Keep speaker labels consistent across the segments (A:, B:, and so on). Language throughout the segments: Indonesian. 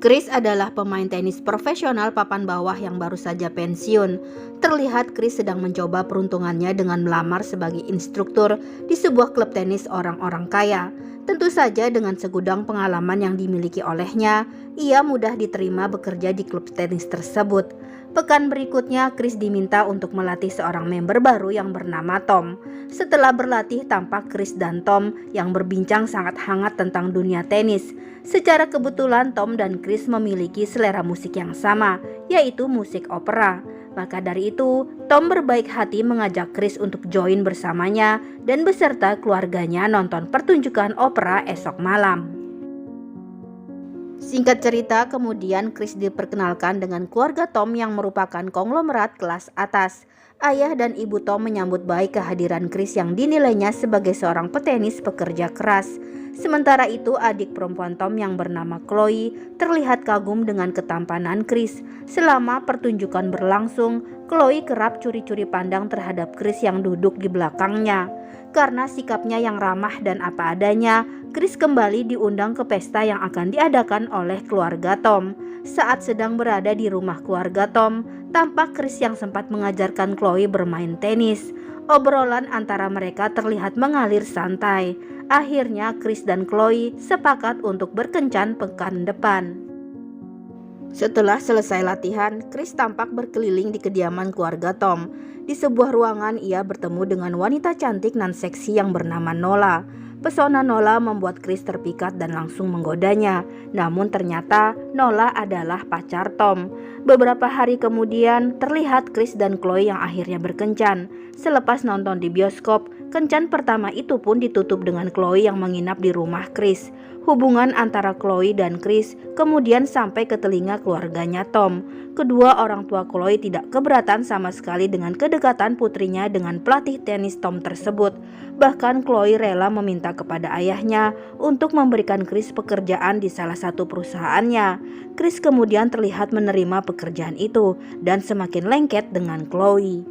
A: Chris adalah pemain tenis profesional papan bawah yang baru saja pensiun. Terlihat Chris sedang mencoba peruntungannya dengan melamar sebagai instruktur di sebuah klub tenis orang-orang kaya. Tentu saja dengan segudang pengalaman yang dimiliki olehnya, ia mudah diterima bekerja di klub tenis tersebut. Pekan berikutnya, Chris diminta untuk melatih seorang member baru yang bernama Tom. Setelah berlatih, tampak Chris dan Tom yang berbincang sangat hangat tentang dunia tenis. Secara kebetulan Tom dan Chris memiliki selera musik yang sama, yaitu musik opera. Maka dari itu, Tom berbaik hati mengajak Chris untuk join bersamanya dan beserta keluarganya nonton pertunjukan opera esok malam. Singkat cerita, kemudian Chris diperkenalkan dengan keluarga Tom yang merupakan konglomerat kelas atas. Ayah dan ibu Tom menyambut baik kehadiran Chris yang dinilainya sebagai seorang petenis pekerja keras. Sementara itu, adik perempuan Tom yang bernama Chloe terlihat kagum dengan ketampanan Chris. Selama pertunjukan berlangsung, Chloe kerap curi-curi pandang terhadap Chris yang duduk di belakangnya. Karena sikapnya yang ramah dan apa adanya, Chris kembali diundang ke pesta yang akan diadakan oleh keluarga Tom. Saat sedang berada di rumah keluarga Tom, tampak Chris yang sempat mengajarkan Chloe bermain tenis. Obrolan antara mereka terlihat mengalir santai. Akhirnya Chris dan Chloe sepakat untuk berkencan pekan depan. Setelah selesai latihan, Chris tampak berkeliling di kediaman keluarga Tom. Di sebuah ruangan, ia bertemu dengan wanita cantik nan seksi yang bernama Nola. Pesona Nola membuat Chris terpikat dan langsung menggodanya. Namun ternyata Nola adalah pacar Tom. Beberapa hari kemudian, terlihat Chris dan Chloe yang akhirnya berkencan. Selepas nonton di bioskop, kencan pertama itu pun ditutup dengan Chloe yang menginap di rumah Chris. Hubungan antara Chloe dan Chris kemudian sampai ke telinga keluarganya Tom. Kedua orang tua Chloe tidak keberatan sama sekali dengan kedekatan putrinya dengan pelatih tenis Tom tersebut. Bahkan Chloe rela meminta kepada ayahnya untuk memberikan Chris pekerjaan di salah satu perusahaannya. Chris kemudian terlihat menerima pekerjaan itu dan semakin lengket dengan Chloe.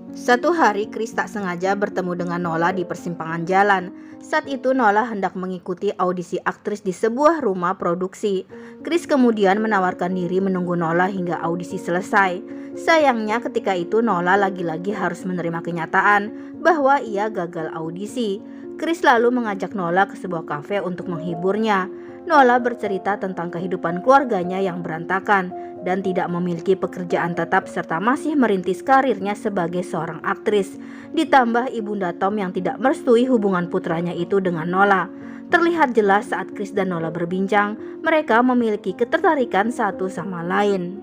A: Suatu hari Chris tak sengaja bertemu dengan Nola di persimpangan jalan. Saat itu Nola hendak mengikuti audisi aktris di sebuah rumah produksi. Chris kemudian menawarkan diri menunggu Nola hingga audisi selesai. Sayangnya ketika itu Nola lagi-lagi harus menerima kenyataan bahwa ia gagal audisi. Chris lalu mengajak Nola ke sebuah kafe untuk menghiburnya. Nola bercerita tentang kehidupan keluarganya yang berantakan dan tidak memiliki pekerjaan tetap serta masih merintis karirnya sebagai seorang aktris. Ditambah ibunda Tom yang tidak merestui hubungan putranya itu dengan Nola. Terlihat jelas saat Chris dan Nola berbincang, mereka memiliki ketertarikan satu sama lain.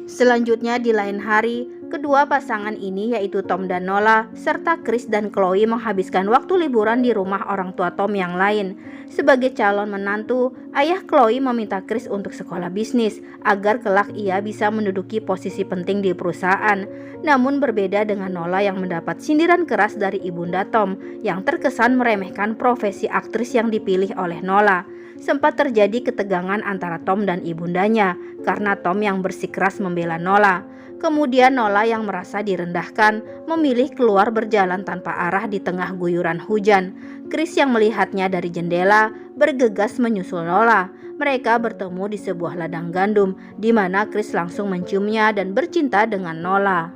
A: Selanjutnya di lain hari, kedua pasangan ini yaitu Tom dan Nola serta Chris dan Chloe menghabiskan waktu liburan di rumah orang tua Tom yang lain. Sebagai calon menantu, ayah Chloe meminta Chris untuk sekolah bisnis agar kelak ia bisa menduduki posisi penting di perusahaan. Namun berbeda dengan Nola yang mendapat sindiran keras dari ibunda Tom yang terkesan meremehkan profesi aktris yang dipilih oleh Nola. Sempat terjadi ketegangan antara Tom dan ibundanya karena Tom yang bersikeras membela Nola. Kemudian Nola yang merasa direndahkan memilih keluar berjalan tanpa arah di tengah guyuran hujan. Chris yang melihatnya dari jendela bergegas menyusul Nola. Mereka bertemu di sebuah ladang gandum di mana Chris langsung menciumnya dan bercinta dengan Nola.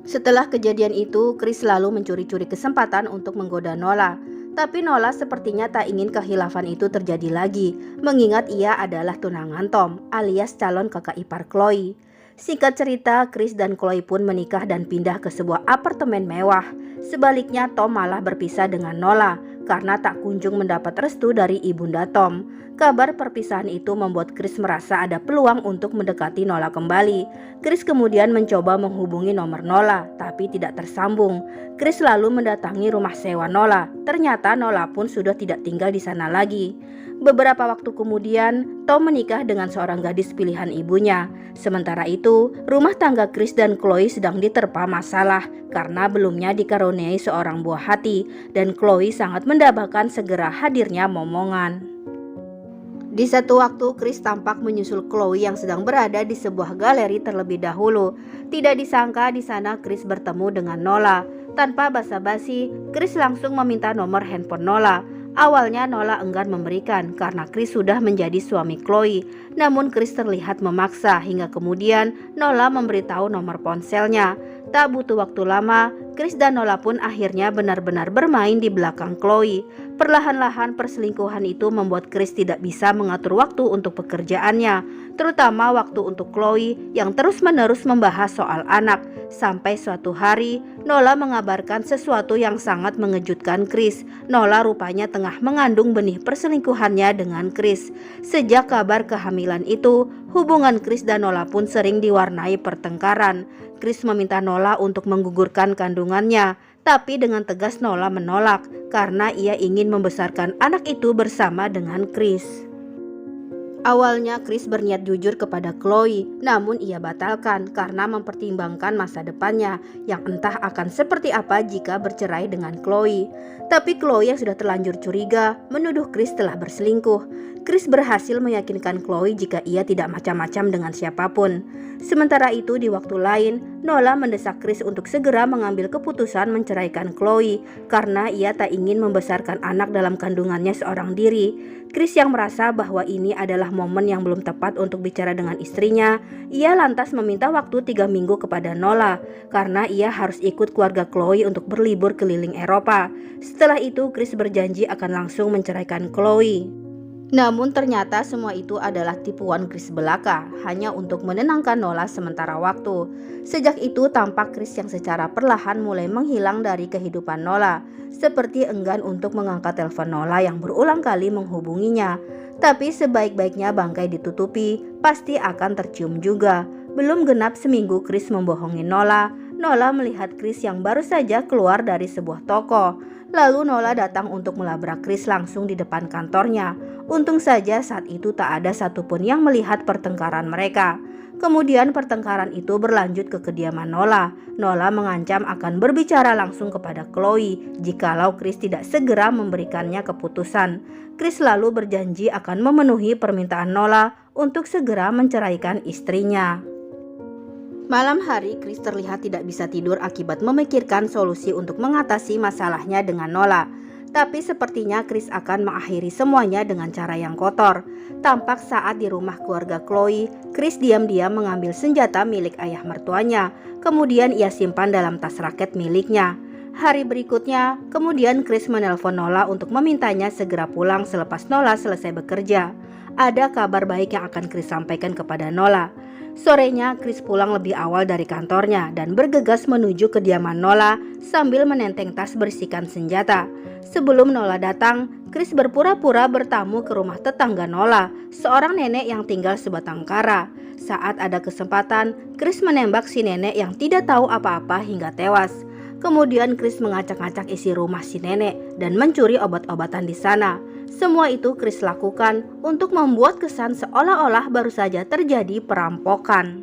A: Setelah kejadian itu, Chris lalu mencuri-curi kesempatan untuk menggoda Nola. Tapi Nola sepertinya tak ingin kehilafan itu terjadi lagi, mengingat ia adalah tunangan Tom, alias calon kakak ipar Chloe. Singkat cerita, Chris dan Chloe pun menikah dan pindah ke sebuah apartemen mewah. Sebaliknya, Tom malah berpisah dengan Nola karena tak kunjung mendapat restu dari ibunda Tom. Kabar perpisahan itu membuat Chris merasa ada peluang untuk mendekati Nola kembali. Chris kemudian mencoba menghubungi nomor Nola, tapi tidak tersambung. Chris lalu mendatangi rumah sewa Nola. Ternyata Nola pun sudah tidak tinggal di sana lagi. Beberapa waktu kemudian, Tom menikah dengan seorang gadis pilihan ibunya. Sementara itu, rumah tangga Chris dan Chloe sedang diterpa masalah karena belumnya dikaruniai seorang buah hati dan Chloe sangat mendambakan segera hadirnya momongan. Di satu waktu, Chris tampak menyusul Chloe yang sedang berada di sebuah galeri terlebih dahulu. Tidak disangka di sana Chris bertemu dengan Nola. Tanpa basa-basi, Chris langsung meminta nomor handphone Nola. Awalnya Nola enggan memberikan karena Chris sudah menjadi suami Chloe. Namun Chris terlihat memaksa hingga kemudian Nola memberitahu nomor ponselnya. Tak butuh waktu lama, Chris dan Nola pun akhirnya benar-benar bermain di belakang Chloe. Perlahan-lahan perselingkuhan itu membuat Chris tidak bisa mengatur waktu untuk pekerjaannya, terutama waktu untuk Chloe yang terus-menerus membahas soal anak. Sampai suatu hari, Nola mengabarkan sesuatu yang sangat mengejutkan Chris. Nola rupanya tengah mengandung benih perselingkuhannya dengan Chris. Sejak kabar kehamilan itu, hubungan Chris dan Nola pun sering diwarnai pertengkaran. Chris meminta Nola untuk menggugurkan kandungannya, tapi dengan tegas Nola menolak karena ia ingin membesarkan anak itu bersama dengan Chris. Awalnya Chris berniat jujur kepada Chloe, namun ia batalkan karena mempertimbangkan masa depannya yang entah akan seperti apa jika bercerai dengan Chloe. Tapi Chloe yang sudah terlanjur curiga menuduh Chris telah berselingkuh. Chris berhasil meyakinkan Chloe jika ia tidak macam-macam dengan siapapun. Sementara itu di waktu lain, Nola mendesak Chris untuk segera mengambil keputusan menceraikan Chloe karena ia tak ingin membesarkan anak dalam kandungannya seorang diri. Chris yang merasa bahwa ini adalah momen yang belum tepat untuk bicara dengan istrinya, ia lantas meminta waktu 3 minggu kepada Nola karena ia harus ikut keluarga Chloe untuk berlibur keliling Eropa. Setelah itu Chris berjanji akan langsung menceraikan Chloe. Namun ternyata semua itu adalah tipuan Chris belaka, hanya untuk menenangkan Nola sementara waktu. Sejak itu tampak Chris yang secara perlahan mulai menghilang dari kehidupan Nola, seperti enggan untuk mengangkat telepon Nola yang berulang kali menghubunginya. Tapi sebaik-baiknya bangkai ditutupi, pasti akan tercium juga. Belum genap seminggu Chris membohongi Nola. Nola melihat Chris yang baru saja keluar dari sebuah toko. Lalu Nola datang untuk melabrak Chris langsung di depan kantornya. Untung saja saat itu tak ada satupun yang melihat pertengkaran mereka. Kemudian pertengkaran itu berlanjut ke kediaman Nola. Nola mengancam akan berbicara langsung kepada Chloe jikalau Chris tidak segera memberikannya keputusan. Chris lalu berjanji akan memenuhi permintaan Nola untuk segera menceraikan istrinya. Malam hari, Chris terlihat tidak bisa tidur akibat memikirkan solusi untuk mengatasi masalahnya dengan Nola. Tapi sepertinya Chris akan mengakhiri semuanya dengan cara yang kotor. Tampak saat di rumah keluarga Chloe, Chris diam-diam mengambil senjata milik ayah mertuanya. Kemudian ia simpan dalam tas raket miliknya. Hari berikutnya, kemudian Chris menelpon Nola untuk memintanya segera pulang selepas Nola selesai bekerja. Ada kabar baik yang akan Chris sampaikan kepada Nola. Sorenya, Chris pulang lebih awal dari kantornya dan bergegas menuju kediaman Nola sambil menenteng tas berisikan senjata. Sebelum Nola datang, Chris berpura-pura bertamu ke rumah tetangga Nola, seorang nenek yang tinggal sebatang kara. Saat ada kesempatan, Chris menembak si nenek yang tidak tahu apa-apa hingga tewas. Kemudian Chris mengacak-acak isi rumah si nenek dan mencuri obat-obatan di sana. Semua itu Chris lakukan untuk membuat kesan seolah-olah baru saja terjadi perampokan.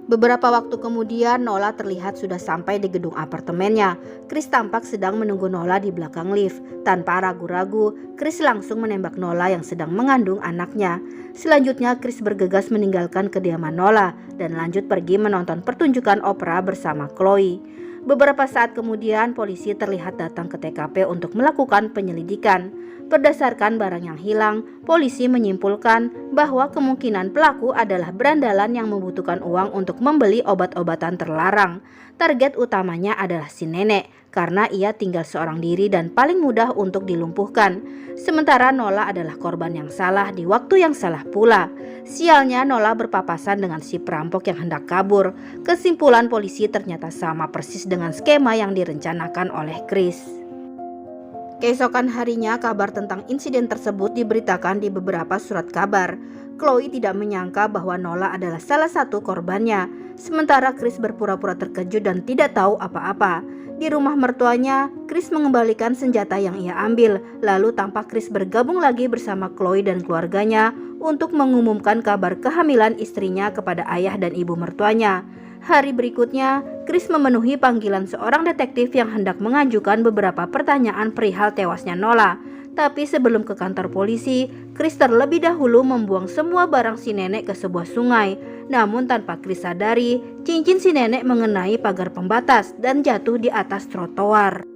A: Beberapa waktu kemudian Nola terlihat sudah sampai di gedung apartemennya. Chris tampak sedang menunggu Nola di belakang lift. Tanpa ragu-ragu, Chris langsung menembak Nola yang sedang mengandung anaknya. Selanjutnya Chris bergegas meninggalkan kediaman Nola dan lanjut pergi menonton pertunjukan opera bersama Chloe. Beberapa saat kemudian polisi terlihat datang ke TKP untuk melakukan penyelidikan. Berdasarkan barang yang hilang, polisi menyimpulkan bahwa kemungkinan pelaku adalah berandalan yang membutuhkan uang untuk membeli obat-obatan terlarang. Target utamanya adalah si nenek karena ia tinggal seorang diri dan paling mudah untuk dilumpuhkan. Sementara Nola adalah korban yang salah di waktu yang salah pula. Sialnya Nola berpapasan dengan si perampok yang hendak kabur. Kesimpulan polisi ternyata sama persis dengan skema yang direncanakan oleh Chris. Keesokan harinya kabar tentang insiden tersebut diberitakan di beberapa surat kabar. Chloe tidak menyangka bahwa Nola adalah salah satu korbannya. Sementara Chris berpura-pura terkejut dan tidak tahu apa-apa. Di rumah mertuanya, Chris mengembalikan senjata yang ia ambil. Lalu tampak Chris bergabung lagi bersama Chloe dan keluarganya untuk mengumumkan kabar kehamilan istrinya kepada ayah dan ibu mertuanya. Hari berikutnya, Chris memenuhi panggilan seorang detektif yang hendak mengajukan beberapa pertanyaan perihal tewasnya Nola. Tapi sebelum ke kantor polisi, Chris terlebih dahulu membuang semua barang si nenek ke sebuah sungai. Namun tanpa Chris sadari, cincin si nenek mengenai pagar pembatas dan jatuh di atas trotoar.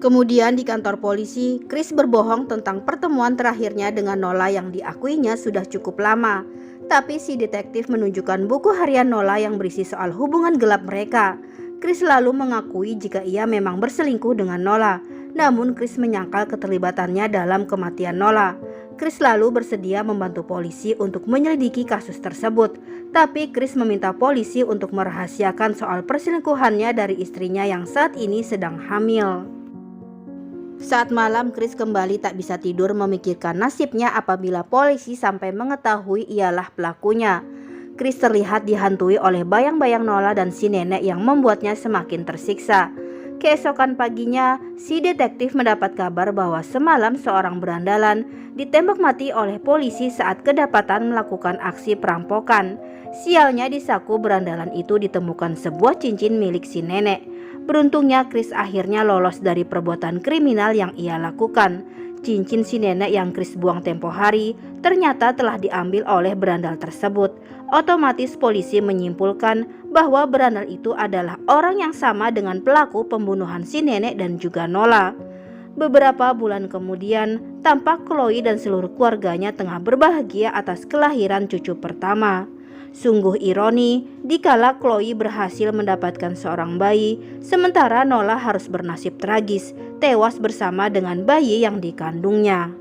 A: Kemudian di kantor polisi, Chris berbohong tentang pertemuan terakhirnya dengan Nola yang diakuinya sudah cukup lama. Tapi si detektif menunjukkan buku harian Nola yang berisi soal hubungan gelap mereka. Chris lalu mengakui jika ia memang berselingkuh dengan Nola. Namun Chris menyangkal keterlibatannya dalam kematian Nola. Chris lalu bersedia membantu polisi untuk menyelidiki kasus tersebut. Tapi Chris meminta polisi untuk merahasiakan soal perselingkuhannya dari istrinya yang saat ini sedang hamil. Saat malam, Chris kembali tak bisa tidur memikirkan nasibnya apabila polisi sampai mengetahui ialah pelakunya. Chris terlihat dihantui oleh bayang-bayang Nola dan si nenek yang membuatnya semakin tersiksa. Keesokan paginya, si detektif mendapat kabar bahwa semalam seorang berandalan ditembak mati oleh polisi saat kedapatan melakukan aksi perampokan. Sialnya, di saku berandalan itu ditemukan sebuah cincin milik si nenek. Beruntungnya Chris akhirnya lolos dari perbuatan kriminal yang ia lakukan. Cincin si nenek yang Chris buang tempo hari ternyata telah diambil oleh berandal tersebut. Otomatis polisi menyimpulkan bahwa berandal itu adalah orang yang sama dengan pelaku pembunuhan si nenek dan juga Nola. Beberapa bulan kemudian, tampak Chloe dan seluruh keluarganya tengah berbahagia atas kelahiran cucu pertama. Sungguh ironi, dikala Chloe berhasil mendapatkan seorang bayi, sementara Nola harus bernasib tragis, tewas bersama dengan bayi yang dikandungnya.